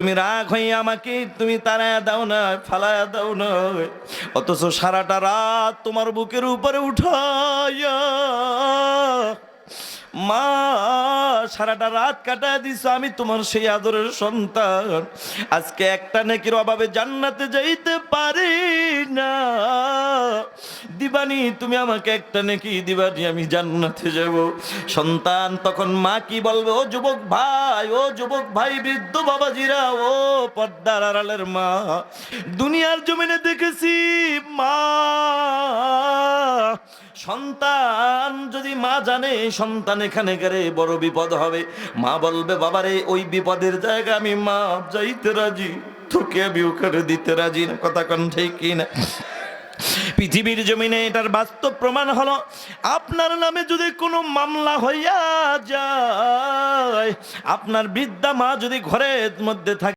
তুমি রাগ হয়ে আমাকে তুমি তাড়ায়া দাও না, ফালায়া দাও না, অথচ সারাটা রাত তোমার বুকের উপরে উঠাইয়া মা সারাটা রাত কাটায় দিছো। আমি তোমার সেই আদরের সন্তান, আজকে একটা নেকির অভাবে জান্নাতে যাইতে পারি না। দিবানি তুমি আমাকে একটা নেকি দিবানি, আমি জান্নাতে যাব। সন্তান তখন মা কি বলবে? ও যুবক ভাই, ও যুবক ভাই, বৃদ্ধ বাবাজিরা, ও পর্দার আড়ালের মা, দুনিয়ার জমিনে দেখেছি মা, সন্তান যদি মা জানে সন্তান এখানে গেলে বড় বিপদ হবে, মা বলবে বাবারে ওই বিপদের জায়গা আমি মা যাইতে রাজি, তোকে আমি ওখানে দিতে রাজি না। কথা কোন ঠিক কিনা? পৃথিবীর জমিনে এটার বাস্তব প্রমাণ হলো, আপনার নামে যদি কোনো মামলা হইয়া যায়, আপনার বৃদ্ধা মা যদি ঘরের মধ্যে থাকে,